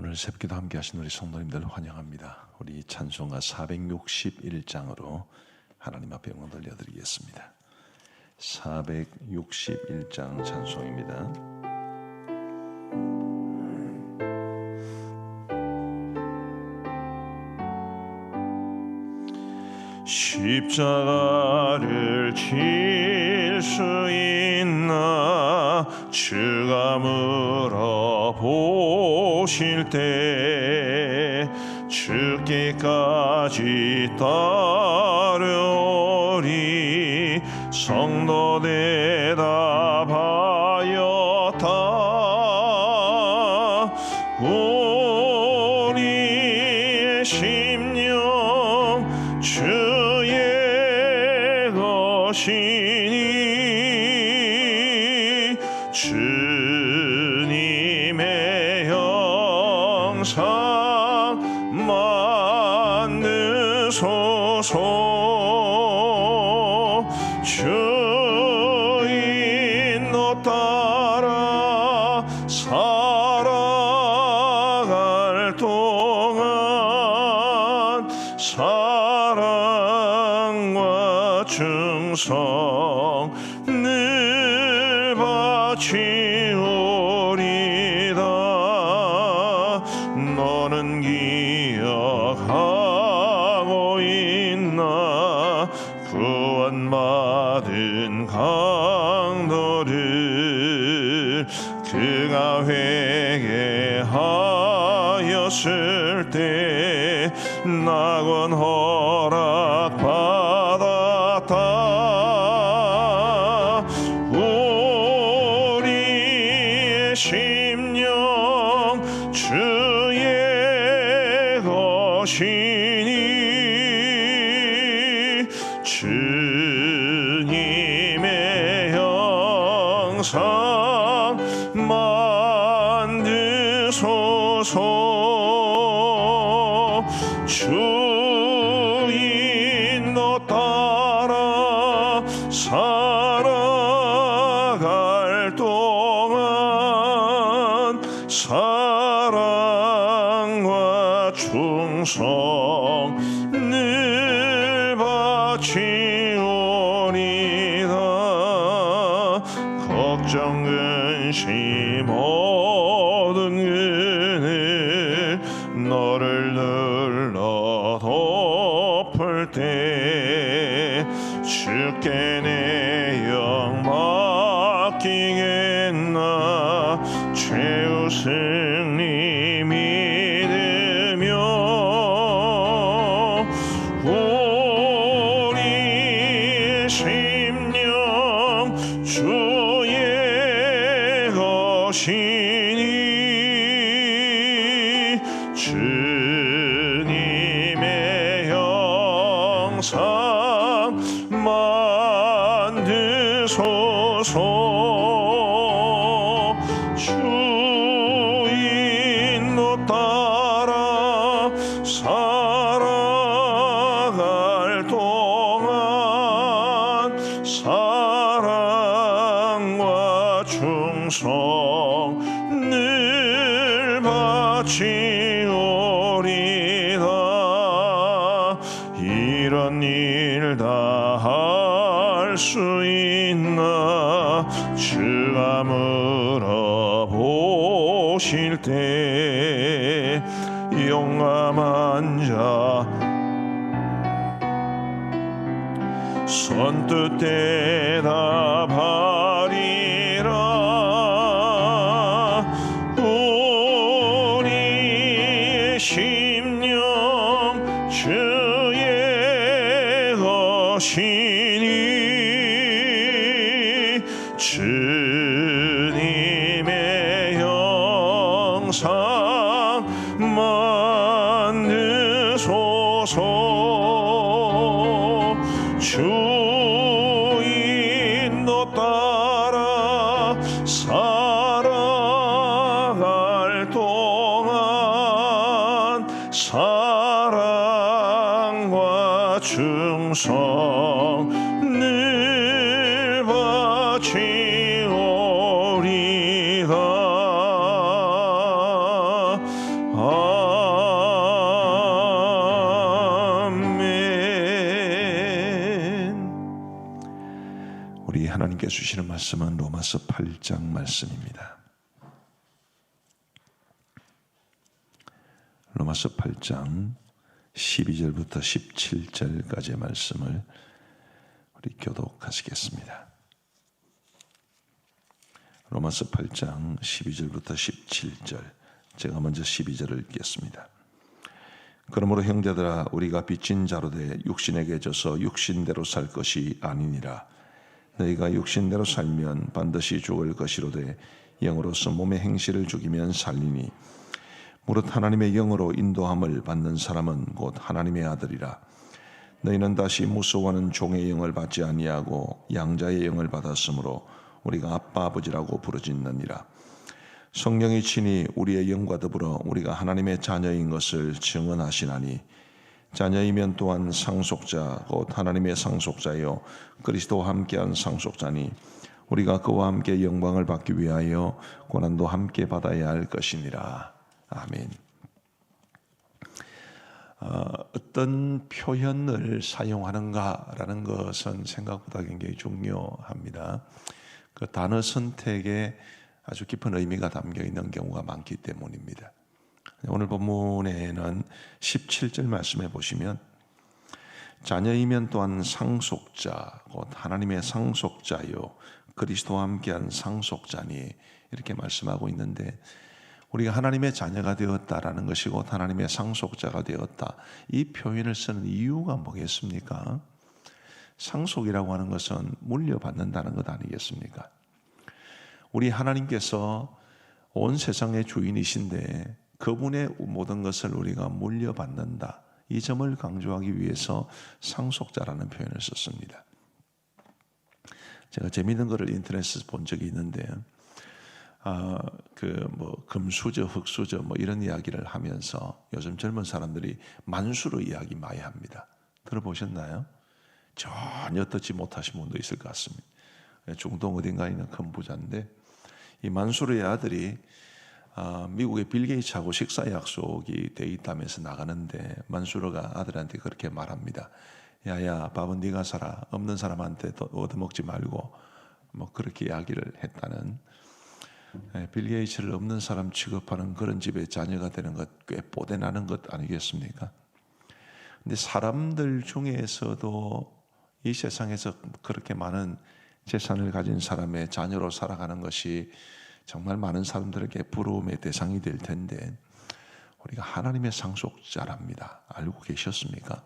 오늘 새벽기도 함께 하신 우리 성도님들 환영합니다. 우리 찬송가 461장으로 하나님 앞에 영광 돌려드리겠습니다. 461장 찬송입니다. 십자가를 칠 수 있나 주가 물어보실 때 죽기까지 따르오리. 성도 대답하였다. 우리의 심령 주의 것이니 주님의 형상 만드소서. 주인 너 따라 살아갈 동안 사랑과 충성 늘 바치오리다. 너는 기억하고 있나 구원받은 강도를 그가 회개하였을 때 낙원 허락받았다. 우리의 심령 주의 것이니 주님의 형상 만드소서. 주인 너 따라 살아갈 동안 사랑과 충성 늘 바치오리다. 걱정 근심 모든 은을 너를 눌러 덮을 때 주께 내 영 맡기겠나. 최후 승리 믿으며 우리의 심령 주의 것이니 주님의 형상 만드소서. 주인 너 따라 살아갈 동안 사랑과 충성 늘 바치오리다. 이런 일 다 할 수 있나 주가 물어보실 때 용감한 자 선뜻 대답하리라. 우리의 심령 주의 것이니 주님의 형상 만드소서. 주인 너 따라 살아갈 동안 사랑과 충성 늘 바치오리다. 함께 주시는 말씀은 로마서 8장 말씀입니다. 로마서 8장 12절부터 17절까지의 말씀을 우리 교독하시겠습니다. 로마서 8장 12절부터 17절, 제가 먼저 12절을 읽겠습니다. 그러므로 형제들아, 우리가 빚진 자로 돼 육신에게 져서 육신대로 살 것이 아니니라. 너희가 육신대로 살면 반드시 죽을 것이로되 영으로서 몸의 행실을 죽이면 살리니, 무릇 하나님의 영으로 인도함을 받는 사람은 곧 하나님의 아들이라. 너희는 다시 무서워하는 종의 영을 받지 아니하고 양자의 영을 받았으므로 우리가 아빠 아버지라고 부르짖느니라. 성령이 친히 우리의 영과 더불어 우리가 하나님의 자녀인 것을 증언하시나니, 자녀이면 또한 상속자 곧 하나님의 상속자요 그리스도와 함께한 상속자니, 우리가 그와 함께 영광을 받기 위하여 고난도 함께 받아야 할 것이니라. 아멘. 어떤 표현을 사용하는가라는 것은 생각보다 굉장히 중요합니다. 그 단어 선택에 아주 깊은 의미가 담겨 있는 경우가 많기 때문입니다. 오늘 본문에는 17절 말씀해 보시면, 자녀이면 또한 상속자 곧 하나님의 상속자요 그리스도와 함께한 상속자니, 이렇게 말씀하고 있는데, 우리가 하나님의 자녀가 되었다라는 것이 곧 하나님의 상속자가 되었다, 이 표현을 쓰는 이유가 뭐겠습니까? 상속이라고 하는 것은 물려받는다는 것 아니겠습니까? 우리 하나님께서 온 세상의 주인이신데 그분의 모든 것을 우리가 물려받는다, 이 점을 강조하기 위해서 상속자라는 표현을 썼습니다. 제가 재미있는 것을 인터넷에서 본 적이 있는데, 금수저, 흙수저 이런 이야기를 하면서 요즘 젊은 사람들이 만수르 이야기 많이 합니다. 들어보셨나요? 전혀 듣지 못하신 분도 있을 것 같습니다. 중동 어딘가에 있는 큰 부자인데, 이 만수르의 아들이 미국의 빌 게이츠하고 식사 약속이 돼 있다면서 나가는데, 만수르가 아들한테 그렇게 말합니다. 야야, 밥은 네가 사라. 없는 사람한테 얻어먹지 말고, 그렇게 이야기를 했다는, 빌 게이츠를 없는 사람 취급하는 그런 집의 자녀가 되는 것 꽤 뽀대나는 것 아니겠습니까? 근데 사람들 중에서도 이 세상에서 그렇게 많은 재산을 가진 사람의 자녀로 살아가는 것이 정말 많은 사람들에게 부러움의 대상이 될 텐데, 우리가 하나님의 상속자랍니다. 알고 계셨습니까?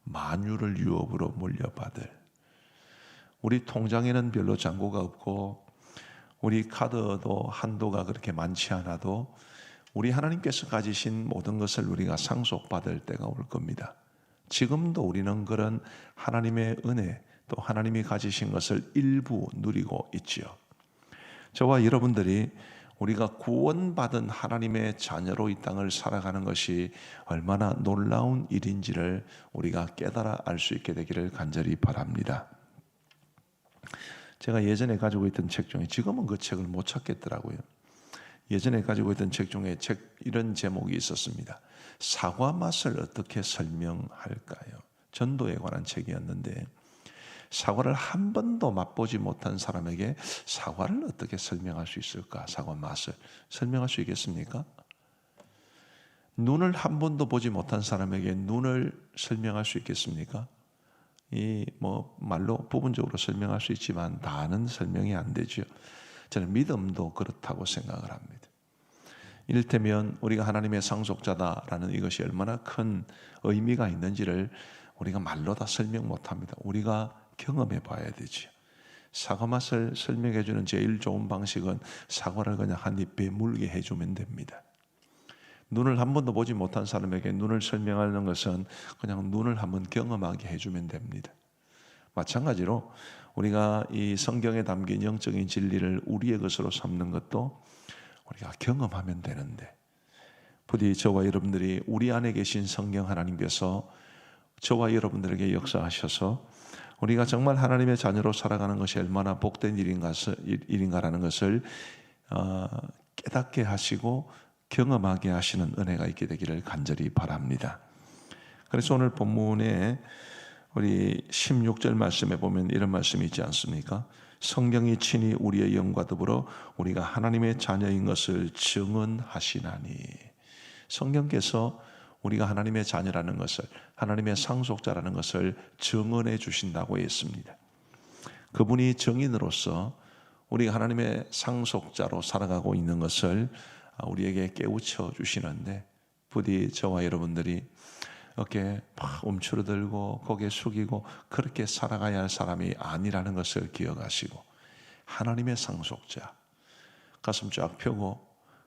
만유를 유업으로 물려받을, 우리 통장에는 별로 잔고가 없고 우리 카드도 한도가 그렇게 많지 않아도 우리 하나님께서 가지신 모든 것을 우리가 상속받을 때가 올 겁니다. 지금도 우리는 그런 하나님의 은혜, 또 하나님이 가지신 것을 일부 누리고 있지요. 저와 여러분들이 우리가 구원받은 하나님의 자녀로 이 땅을 살아가는 것이 얼마나 놀라운 일인지를 우리가 깨달아 알 수 있게 되기를 간절히 바랍니다. 제가 예전에 가지고 있던 책 중에, 지금은 그 책을 못 찾겠더라고요. 예전에 가지고 있던 책 중에 이런 제목이 있었습니다. 사과 맛을 어떻게 설명할까요? 전도에 관한 책이었는데, 사과를 한 번도 맛보지 못한 사람에게 사과를 어떻게 설명할 수 있을까? 사과 맛을 설명할 수 있겠습니까? 눈을 한 번도 보지 못한 사람에게 눈을 설명할 수 있겠습니까? 말로 부분적으로 설명할 수 있지만 다는 설명이 안 되죠. 저는 믿음도 그렇다고 생각을 합니다. 이를테면 우리가 하나님의 상속자다라는 이것이 얼마나 큰 의미가 있는지를 우리가 말로 다 설명 못합니다. 우리가 경험해 봐야 되죠. 사과 맛을 설명해 주는 제일 좋은 방식은 사과를 그냥 한 입 배물게 해주면 됩니다. 눈을 한 번도 보지 못한 사람에게 눈을 설명하는 것은 그냥 눈을 한번 경험하게 해주면 됩니다. 마찬가지로 우리가 이 성경에 담긴 영적인 진리를 우리의 것으로 삼는 것도 우리가 경험하면 되는데, 부디 저와 여러분들이 우리 안에 계신 성경 하나님께서 저와 여러분들에게 역사하셔서 우리가 정말 하나님의 자녀로 살아가는 것이 얼마나 복된 일인가라는 것을 깨닫게 하시고 경험하게 하시는 은혜가 있게 되기를 간절히 바랍니다. 그래서 오늘 본문에 우리 16절 말씀에 보면 이런 말씀이 있지 않습니까? 성경이 친히 우리의 영과 더불어 우리가 하나님의 자녀인 것을 증언하시나니. 성경께서 우리가 하나님의 자녀라는 것을, 하나님의 상속자라는 것을 증언해 주신다고 했습니다. 그분이 증인으로서 우리가 하나님의 상속자로 살아가고 있는 것을 우리에게 깨우쳐 주시는데, 부디 저와 여러분들이 어깨 막 움츠러들고 고개 숙이고 그렇게 살아가야 할 사람이 아니라는 것을 기억하시고, 하나님의 상속자, 가슴 쫙 펴고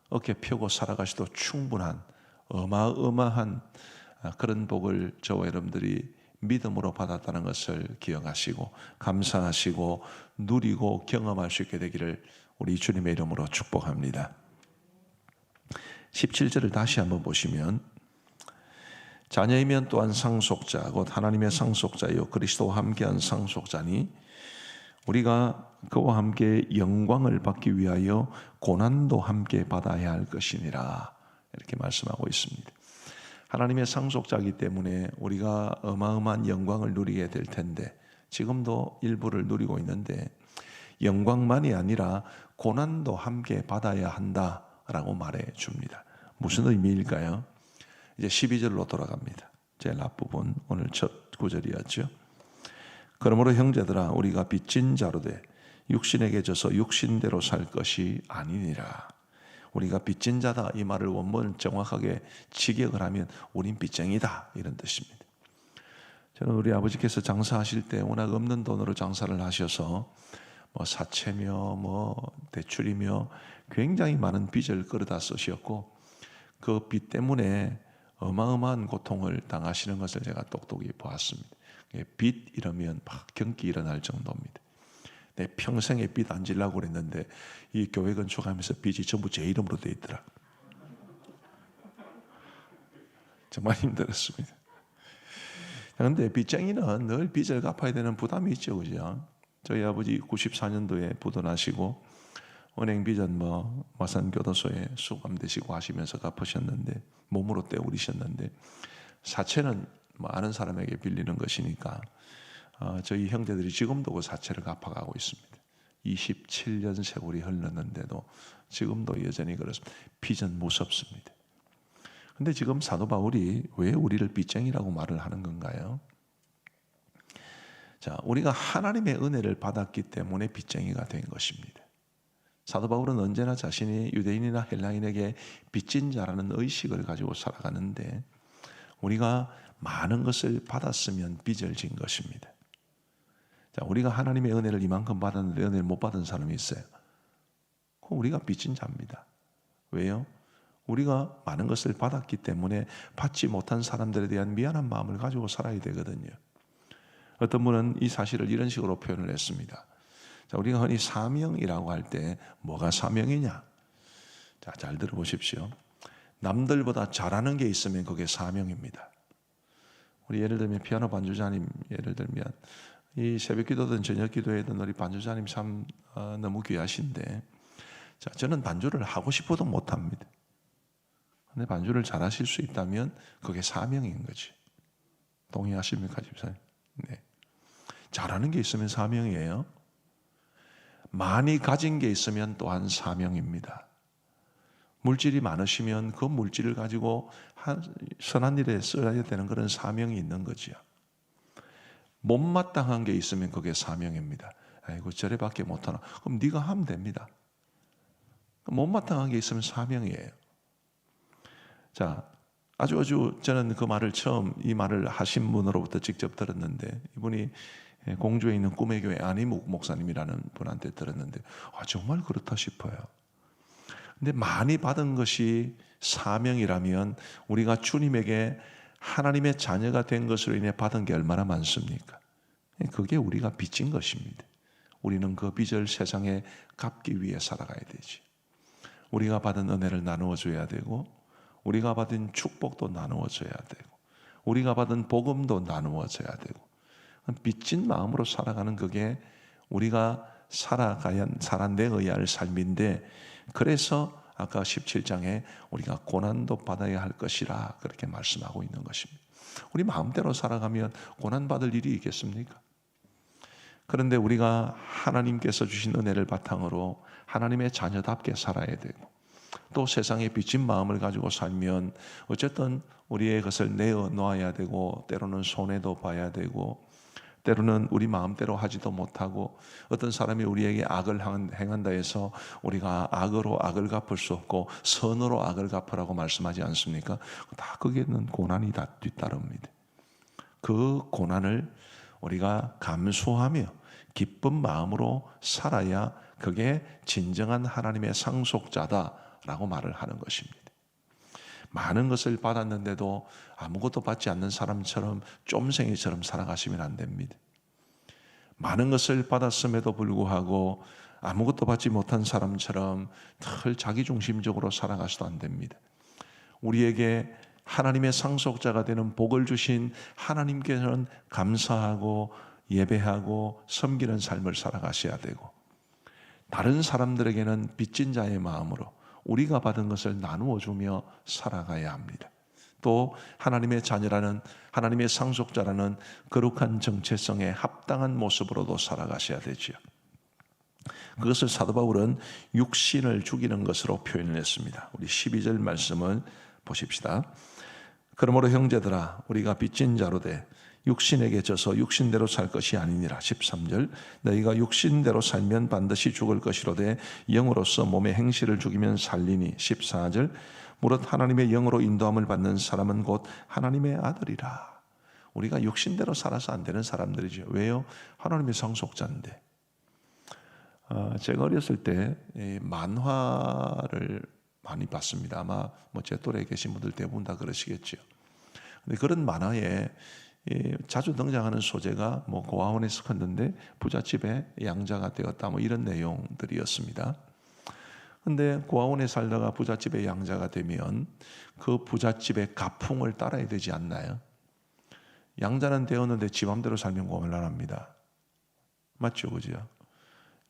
어깨 펴고 살아가시도 충분한 어마어마한 그런 복을 저와 여러분들이 믿음으로 받았다는 것을 기억하시고 감사하시고 누리고 경험할 수 있게 되기를 우리 주님의 이름으로 축복합니다. 17절을 다시 한번 보시면, 자녀이면 또한 상속자 곧 하나님의 상속자요 그리스도와 함께한 상속자니 우리가 그와 함께 영광을 받기 위하여 고난도 함께 받아야 할 것이니라, 이렇게 말씀하고 있습니다. 하나님의 상속자이기 때문에 우리가 어마어마한 영광을 누리게 될 텐데, 지금도 일부를 누리고 있는데 영광만이 아니라 고난도 함께 받아야 한다라고 말해 줍니다. 무슨 의미일까요? 이제 12절로 돌아갑니다. 제일 앞부분, 오늘 첫 구절이었죠. 그러므로 형제들아, 우리가 빚진 자로 돼 육신에게 져서 육신대로 살 것이 아니니라. 우리가 빚진 자다, 이 말을 원문 정확하게 직역을 하면 우린 빚쟁이다, 이런 뜻입니다. 저는 우리 아버지께서 장사하실 때 워낙 없는 돈으로 장사를 하셔서 사채며 대출이며 굉장히 많은 빚을 끌어다 쓰셨고, 그 빚 때문에 어마어마한 고통을 당하시는 것을 제가 똑똑히 보았습니다. 빚 이러면 막 경기 일어날 정도입니다. 내 평생에 빚 안 지려고 그랬는데 이 교회 건축하면서 빚이 전부 제 이름으로 돼 있더라. 정말 힘들었습니다. 그런데 빚쟁이는 늘 빚을 갚아야 되는 부담이 있죠, 그죠? 저희 아버지 94년도에 부도나시고 은행 빚은 마산교도소에 수감되시고 하시면서 갚으셨는데, 몸으로 때우리셨는데, 사채는 아는 사람에게 빌리는 것이니까 저희 형제들이 지금도 그 사채를 갚아가고 있습니다. 27년 세월이 흘렀는데도 지금도 여전히 그렇습니다. 빚은 무섭습니다. 그런데 지금 사도 바울이 왜 우리를 빚쟁이라고 말을 하는 건가요? 자, 우리가 하나님의 은혜를 받았기 때문에 빚쟁이가 된 것입니다. 사도 바울은 언제나 자신이 유대인이나 헬라인에게 빚진 자라는 의식을 가지고 살아가는데, 우리가 많은 것을 받았으면 빚을 진 것입니다. 자, 우리가 하나님의 은혜를 이만큼 받았는데 은혜를 못 받은 사람이 있어요. 그럼 우리가 빚진 자입니다. 왜요? 우리가 많은 것을 받았기 때문에 받지 못한 사람들에 대한 미안한 마음을 가지고 살아야 되거든요. 어떤 분은 이 사실을 이런 식으로 표현을 했습니다. 자, 우리가 흔히 사명이라고 할 때 뭐가 사명이냐? 자, 잘 들어보십시오. 남들보다 잘하는 게 있으면 그게 사명입니다. 우리 예를 들면 피아노 반주자님, 예를 들면 이 새벽기도든 저녁기도에든 우리 반주자님 참 너무 귀하신데, 자, 저는 반주를 하고 싶어도 못합니다. 근데 반주를 잘하실 수 있다면 그게 사명인 거지. 동의하십니까, 집사님? 네. 잘하는 게 있으면 사명이에요. 많이 가진 게 있으면 또한 사명입니다. 물질이 많으시면 그 물질을 가지고 선한 일에 써야 되는 그런 사명이 있는 거지요. 못마땅한 게 있으면 그게 사명입니다. 아이고 저래밖에 못하나. 그럼 네가 하면 됩니다. 못마땅한 게 있으면 사명이에요. 자, 아주 저는 그 말을 처음 이 말을 하신 분으로부터 직접 들었는데, 이분이 공주에 있는 꿈의 교회 안희묵 목사님이라는 분한테 들었는데, 정말 그렇다 싶어요. 근데 많이 받은 것이 사명이라면 우리가 주님에게 하나님의 자녀가 된 것으로 인해 받은 게 얼마나 많습니까? 그게 우리가 빚진 것입니다. 우리는 그 빚을 세상에 갚기 위해 살아가야 되지. 우리가 받은 은혜를 나누어 줘야 되고, 우리가 받은 축복도 나누어 줘야 되고, 우리가 받은 복음도 나누어 줘야 되고, 빚진 마음으로 살아가는 그게 우리가 살아내어야 할 삶인데, 그래서 아까 17장에 우리가 고난도 받아야 할 것이라 그렇게 말씀하고 있는 것입니다. 우리 마음대로 살아가면 고난받을 일이 있겠습니까? 그런데 우리가 하나님께서 주신 은혜를 바탕으로 하나님의 자녀답게 살아야 되고, 또 세상에 빚진 마음을 가지고 살면 어쨌든 우리의 것을 내어 놓아야 되고, 때로는 손해도 봐야 되고, 때로는 우리 마음대로 하지도 못하고, 어떤 사람이 우리에게 악을 행한다 해서 우리가 악으로 악을 갚을 수 없고 선으로 악을 갚으라고 말씀하지 않습니까? 다 거기에는 고난이 다 뒤따릅니다. 그 고난을 우리가 감수하며 기쁜 마음으로 살아야 그게 진정한 하나님의 상속자다라고 말을 하는 것입니다. 많은 것을 받았는데도 아무것도 받지 않는 사람처럼 쫌생이처럼 살아가시면 안 됩니다. 많은 것을 받았음에도 불구하고 아무것도 받지 못한 사람처럼 늘 자기중심적으로 살아가서도 안 됩니다. 우리에게 하나님의 상속자가 되는 복을 주신 하나님께서는 감사하고 예배하고 섬기는 삶을 살아가셔야 되고, 다른 사람들에게는 빚진 자의 마음으로 우리가 받은 것을 나누어 주며 살아가야 합니다. 또 하나님의 자녀라는, 하나님의 상속자라는 거룩한 정체성에 합당한 모습으로도 살아가셔야 되지요. 그것을 사도 바울은 육신을 죽이는 것으로 표현했습니다. 우리 12절 말씀을 보십시다. 그러므로 형제들아, 우리가 빚진 자로 돼 육신에게 져서 육신대로 살 것이 아니니라. 13절, 너희가 육신대로 살면 반드시 죽을 것이로되 영으로서 몸의 행실을 죽이면 살리니. 14절, 무릇 하나님의 영으로 인도함을 받는 사람은 곧 하나님의 아들이라. 우리가 육신대로 살아서 안 되는 사람들이죠. 왜요? 하나님의 상속자인데. 제가 어렸을 때 만화를 많이 봤습니다. 아마 제 또래에 계신 분들 대부분 다 그러시겠죠. 근데 그런 만화에 자주 등장하는 소재가 고아원에서 컸는데 부잣집의 양자가 되었다, 이런 내용들이었습니다. 근데 고아원에 살다가 부잣집의 양자가 되면 그 부잣집의 가풍을 따라야 되지 않나요? 양자는 되었는데 지 맘대로 살면 곤란합니다. 맞죠, 그죠?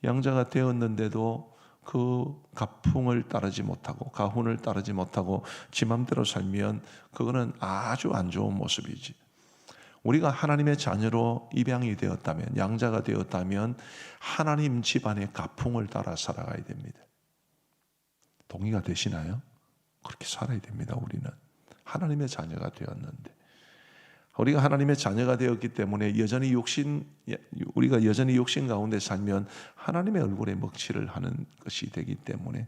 양자가 되었는데도 그 가풍을 따르지 못하고 가훈을 따르지 못하고 지 맘대로 살면 그거는 아주 안 좋은 모습이지. 우리가 하나님의 자녀로 입양이 되었다면, 양자가 되었다면 하나님 집안의 가풍을 따라 살아가야 됩니다. 동의가 되시나요? 그렇게 살아야 됩니다. 우리는 하나님의 자녀가 되었는데, 우리가 하나님의 자녀가 되었기 때문에 우리가 여전히 욕심 가운데 살면 하나님의 얼굴에 먹칠을 하는 것이 되기 때문에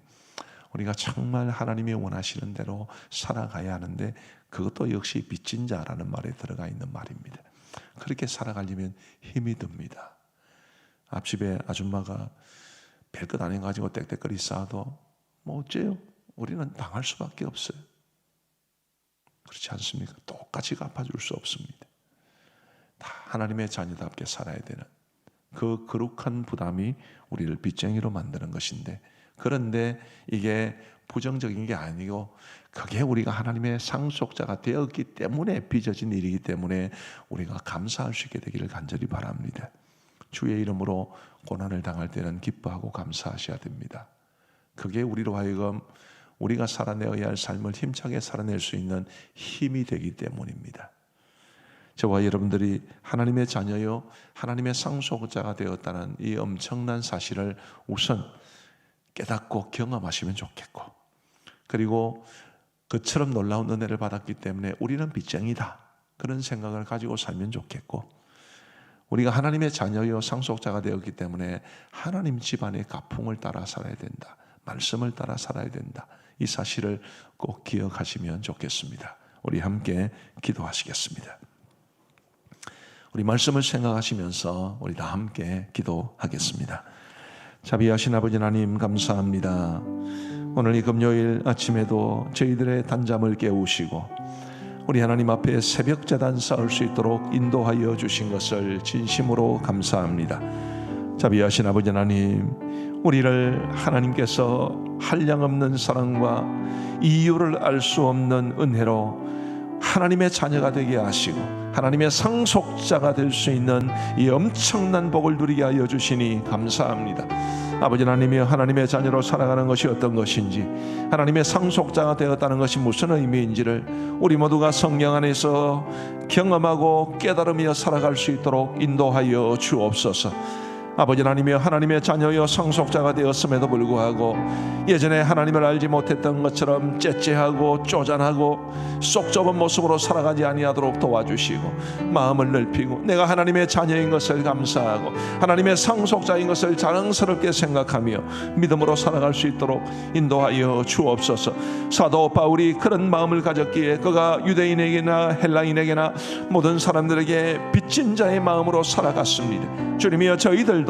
우리가 정말 하나님이 원하시는 대로 살아가야 하는데, 그것도 역시 빚진 자라는 말에 들어가 있는 말입니다. 그렇게 살아가려면 힘이 듭니다. 앞집에 아줌마가 별것 아닌 가지고 떽떽거리 쌓아도 어째요? 우리는 당할 수밖에 없어요. 그렇지 않습니까? 똑같이 갚아줄 수 없습니다. 다 하나님의 자녀답게 살아야 되는 그 거룩한 부담이 우리를 빚쟁이로 만드는 것인데, 그런데 이게 부정적인 게 아니고 그게 우리가 하나님의 상속자가 되었기 때문에 빚어진 일이기 때문에 우리가 감사할 수 있게 되기를 간절히 바랍니다. 주의 이름으로 고난을 당할 때는 기뻐하고 감사하셔야 됩니다. 그게 우리로 하여금 우리가 살아내어야 할 삶을 힘차게 살아낼 수 있는 힘이 되기 때문입니다. 저와 여러분들이 하나님의 자녀요, 하나님의 상속자가 되었다는 이 엄청난 사실을 우선 깨닫고 경험하시면 좋겠고, 그리고 그처럼 놀라운 은혜를 받았기 때문에 우리는 빚쟁이다, 그런 생각을 가지고 살면 좋겠고, 우리가 하나님의 자녀요 상속자가 되었기 때문에 하나님 집안의 가풍을 따라 살아야 된다, 말씀을 따라 살아야 된다, 이 사실을 꼭 기억하시면 좋겠습니다. 우리 함께 기도하시겠습니다. 우리 말씀을 생각하시면서 우리 다 함께 기도하겠습니다. 자비하신 아버지 하나님, 감사합니다. 오늘 이 금요일 아침에도 저희들의 단잠을 깨우시고 우리 하나님 앞에 새벽 제단 쌓을 수 있도록 인도하여 주신 것을 진심으로 감사합니다. 자비하신 아버지 하나님, 우리를 하나님께서 한량없는 사랑과 이유를 알 수 없는 은혜로 하나님의 자녀가 되게 하시고 하나님의 상속자가 될 수 있는 이 엄청난 복을 누리게 하여 주시니 감사합니다. 아버지 하나님이여, 하나님의 자녀로 살아가는 것이 어떤 것인지, 하나님의 상속자가 되었다는 것이 무슨 의미인지를 우리 모두가 성령 안에서 경험하고 깨달으며 살아갈 수 있도록 인도하여 주옵소서. 아버지 하나님이여, 하나님의 자녀여 상속자가 되었음에도 불구하고 예전에 하나님을 알지 못했던 것처럼 째째하고 쪼잔하고 속 좁은 모습으로 살아가지 아니하도록 도와주시고, 마음을 넓히고 내가 하나님의 자녀인 것을 감사하고 하나님의 상속자인 것을 자랑스럽게 생각하며 믿음으로 살아갈 수 있도록 인도하여 주옵소서. 사도 바울이 그런 마음을 가졌기에 그가 유대인에게나 헬라인에게나 모든 사람들에게 빚진 자의 마음으로 살아갔습니다. 주님이여, 저희들도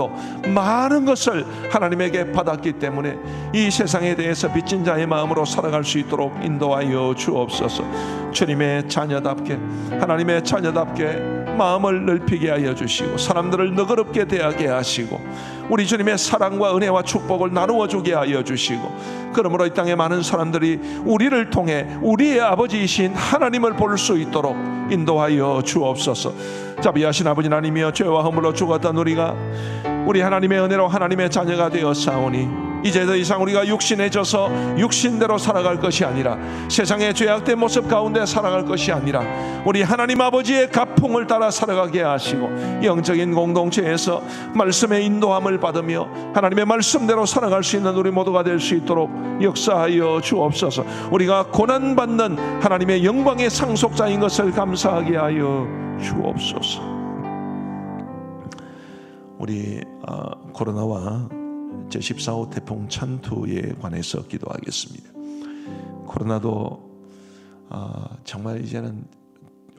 많은 것을 하나님에게 받았기 때문에 이 세상에 대해서 빚진 자의 마음으로 살아갈 수 있도록 인도하여 주옵소서. 주님의 자녀답게, 하나님의 자녀답게 마음을 넓히게 하여 주시고 사람들을 너그럽게 대하게 하시고 우리 주님의 사랑과 은혜와 축복을 나누어 주게 하여 주시고, 그러므로 이 땅에 많은 사람들이 우리를 통해 우리의 아버지이신 하나님을 볼 수 있도록 인도하여 주옵소서. 자비하신 아버지 하나님이여, 죄와 허물로 죽었던 우리 하나님의 은혜로 하나님의 자녀가 되었사오니 이제 더 이상 우리가 육신에 져서 육신대로 살아갈 것이 아니라, 세상의 죄악된 모습 가운데 살아갈 것이 아니라 우리 하나님 아버지의 가풍을 따라 살아가게 하시고 영적인 공동체에서 말씀의 인도함을 받으며 하나님의 말씀대로 살아갈 수 있는 우리 모두가 될 수 있도록 역사하여 주옵소서. 우리가 고난받는 하나님의 영광의 상속자인 것을 감사하게 하여 주옵소서. 우리 코로나와 제14호 태풍 찬투에 관해서 기도하겠습니다. 코로나도 정말 이제는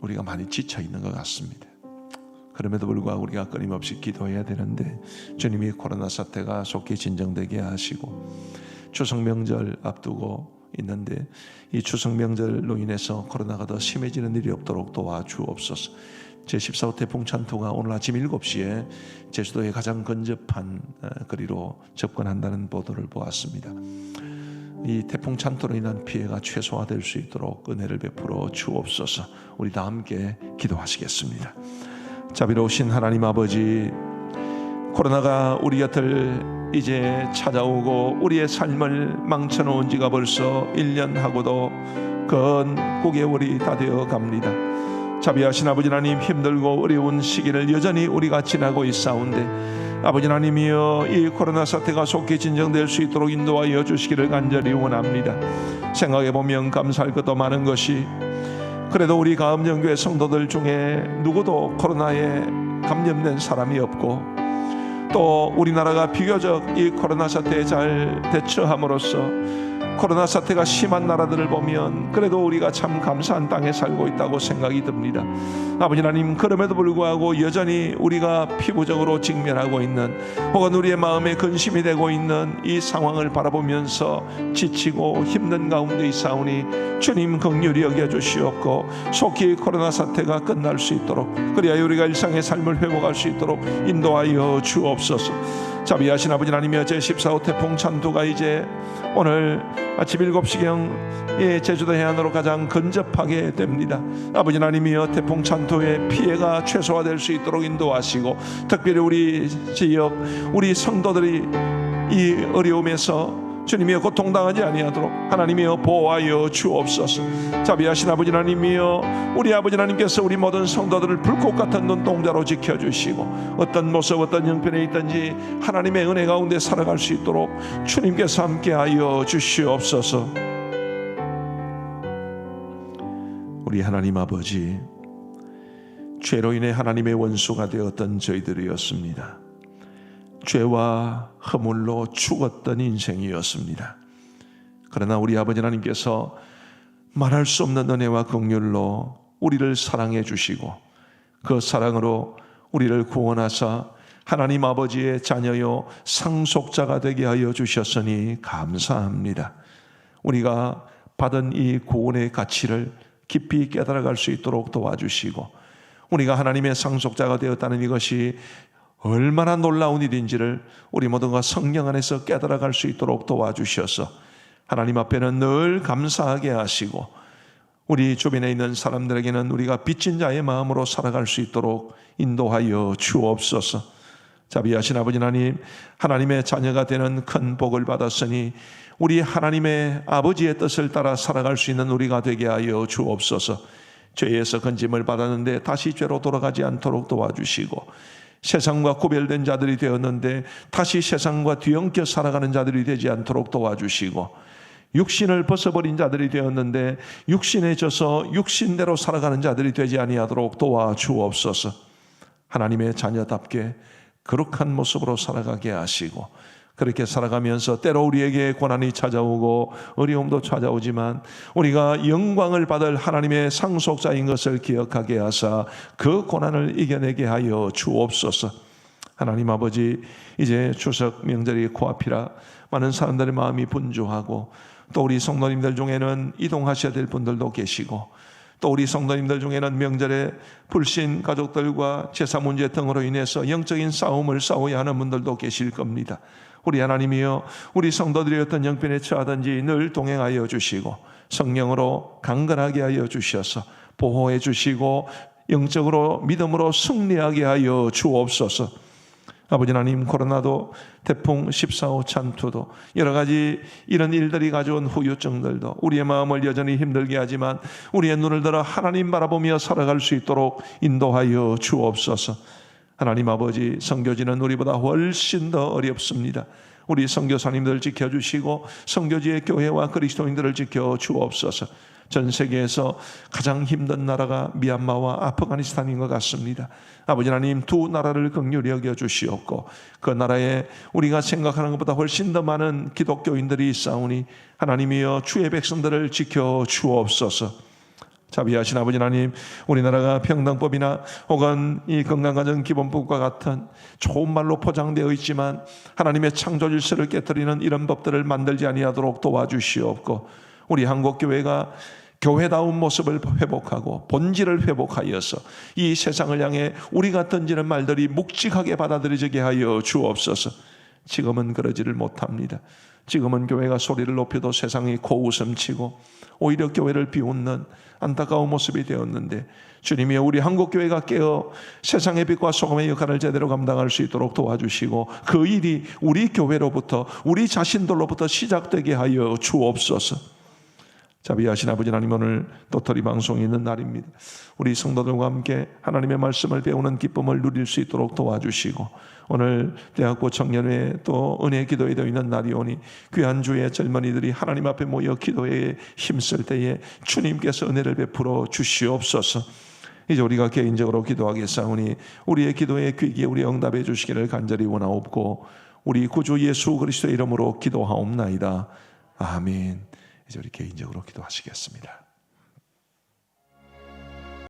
우리가 많이 지쳐 있는 것 같습니다. 그럼에도 불구하고 우리가 끊임없이 기도해야 되는데, 주님이 코로나 사태가 속히 진정되게 하시고 추석 명절 앞두고 있는데 이 추석 명절로 인해서 코로나가 더 심해지는 일이 없도록 도와주옵소서. 제14호 태풍 찬투가 오늘 아침 7시에 제주도의 가장 근접한 거리로 접근한다는 보도를 보았습니다. 이 태풍 찬투로 인한 피해가 최소화될 수 있도록 은혜를 베풀어 주옵소서. 우리 다 함께 기도하시겠습니다. 자비로우신 하나님 아버지, 코로나가 우리 곁을 이제 찾아오고 우리의 삶을 망쳐놓은 지가 벌써 1년하고도 건 9개월이 다 되어 갑니다. 자비하신 아버지 하나님, 힘들고 어려운 시기를 여전히 우리가 지나고 있사온데 아버지 하나님이여, 이 코로나 사태가 속히 진정될 수 있도록 인도하여 주시기를 간절히 원합니다. 생각해보면 감사할 것도 많은 것이, 그래도 우리 가음정교회 성도들 중에 누구도 코로나에 감염된 사람이 없고, 또 우리나라가 비교적 이 코로나 사태에 잘 대처함으로써 코로나 사태가 심한 나라들을 보면 그래도 우리가 참 감사한 땅에 살고 있다고 생각이 듭니다. 아버지 하나님, 그럼에도 불구하고 여전히 우리가 피부적으로 직면하고 있는, 혹은 우리의 마음에 근심이 되고 있는 이 상황을 바라보면서 지치고 힘든 가운데 있사오니 주님 긍휼히 여겨주시옵고 속히 코로나 사태가 끝날 수 있도록, 그리하여 우리가 일상의 삶을 회복할 수 있도록 인도하여 주옵소서. 자비하신 아버지 하나님이여, 제14호 태풍 찬투가 이제 오늘 아침 7시경 제주도 해안으로 가장 근접하게 됩니다. 아버지 하나님이여, 태풍 찬투의 피해가 최소화될 수 있도록 인도하시고, 특별히 우리 지역 우리 성도들이 이 어려움에서 주님이여 고통당하지 아니하도록 하나님이여 보호하여 주옵소서. 자비하신 아버지 하나님이여, 우리 아버지 하나님께서 우리 모든 성도들을 불꽃 같은 눈동자로 지켜주시고 어떤 모습 어떤 형편에 있든지 하나님의 은혜 가운데 살아갈 수 있도록 주님께서 함께하여 주시옵소서. 우리 하나님 아버지, 죄로 인해 하나님의 원수가 되었던 저희들이었습니다. 죄와 허물로 죽었던 인생이었습니다. 그러나 우리 아버지 하나님께서 말할 수 없는 은혜와 긍휼로 우리를 사랑해 주시고 그 사랑으로 우리를 구원하사 하나님 아버지의 자녀요 상속자가 되게 하여 주셨으니 감사합니다. 우리가 받은 이 구원의 가치를 깊이 깨달아갈 수 있도록 도와주시고, 우리가 하나님의 상속자가 되었다는 이것이 얼마나 놀라운 일인지를 우리 모두가 성령 안에서 깨달아갈 수 있도록 도와주셔서 하나님 앞에는 늘 감사하게 하시고, 우리 주변에 있는 사람들에게는 우리가 빚진 자의 마음으로 살아갈 수 있도록 인도하여 주옵소서. 자비하신 아버지 하나님, 하나님의 자녀가 되는 큰 복을 받았으니 우리 하나님의 아버지의 뜻을 따라 살아갈 수 있는 우리가 되게 하여 주옵소서. 죄에서 건짐을 받았는데 다시 죄로 돌아가지 않도록 도와주시고, 세상과 구별된 자들이 되었는데 다시 세상과 뒤엉켜 살아가는 자들이 되지 않도록 도와주시고, 육신을 벗어버린 자들이 되었는데 육신에 져서 육신대로 살아가는 자들이 되지 아니하도록 도와주옵소서. 하나님의 자녀답게 거룩한 모습으로 살아가게 하시고, 그렇게 살아가면서 때로 우리에게 고난이 찾아오고 어려움도 찾아오지만 우리가 영광을 받을 하나님의 상속자인 것을 기억하게 하사 그 고난을 이겨내게 하여 주옵소서. 하나님 아버지, 이제 추석 명절이 코앞이라 많은 사람들의 마음이 분주하고, 또 우리 성도님들 중에는 이동하셔야 될 분들도 계시고, 또 우리 성도님들 중에는 명절에 불신 가족들과 제사 문제 등으로 인해서 영적인 싸움을 싸워야 하는 분들도 계실 겁니다. 우리 하나님이여, 우리 성도들이 어떤 형편에 처하든지 늘 동행하여 주시고 성령으로 강건하게 하여 주셔서 보호해 주시고 영적으로 믿음으로 승리하게 하여 주옵소서. 아버지 하나님, 코로나도 태풍 14호 찬투도 여러 가지 이런 일들이 가져온 후유증들도 우리의 마음을 여전히 힘들게 하지만 우리의 눈을 들어 하나님 바라보며 살아갈 수 있도록 인도하여 주옵소서. 하나님 아버지, 선교지는 우리보다 훨씬 더 어렵습니다. 우리 선교사님들 지켜주시고 선교지의 교회와 그리스도인들을 지켜주옵소서. 전 세계에서 가장 힘든 나라가 미얀마와 아프가니스탄인 것 같습니다. 아버지 하나님, 두 나라를 긍휼히 여겨 주시옵고 그 나라에 우리가 생각하는 것보다 훨씬 더 많은 기독교인들이 있사오니 하나님이여 주의 백성들을 지켜주옵소서. 자비하신 아버지 하나님, 우리나라가 평등법이나 혹은 이 건강가정기본법과 같은 좋은 말로 포장되어 있지만 하나님의 창조 질서를 깨뜨리는 이런 법들을 만들지 아니하도록 도와주시옵고, 우리 한국교회가 교회다운 모습을 회복하고 본질을 회복하여서 이 세상을 향해 우리가 던지는 말들이 묵직하게 받아들여지게 하여 주옵소서. 지금은 그러지를 못합니다. 지금은 교회가 소리를 높여도 세상이 코웃음치고 오히려 교회를 비웃는 안타까운 모습이 되었는데, 주님이 우리 한국교회가 깨어 세상의 빛과 소금의 역할을 제대로 감당할 수 있도록 도와주시고 그 일이 우리 교회로부터, 우리 자신들로부터 시작되게 하여 주옵소서. 자비하신 아버지 하나님, 오늘 도토리 방송이 있는 날입니다. 우리 성도들과 함께 하나님의 말씀을 배우는 기쁨을 누릴 수 있도록 도와주시고, 오늘 대학교 청년회 또 은혜 기도회 되어 있는 날이 오니 귀한 주의 젊은이들이 하나님 앞에 모여 기도에 힘쓸 때에 주님께서 은혜를 베풀어 주시옵소서. 이제 우리가 개인적으로 기도하겠사오니 우리의 기도에 귀 기울여 우리 응답해 주시기를 간절히 원하옵고 우리 구주 예수 그리스도의 이름으로 기도하옵나이다. 아멘. 이제 우리 개인적으로 기도하시겠습니다.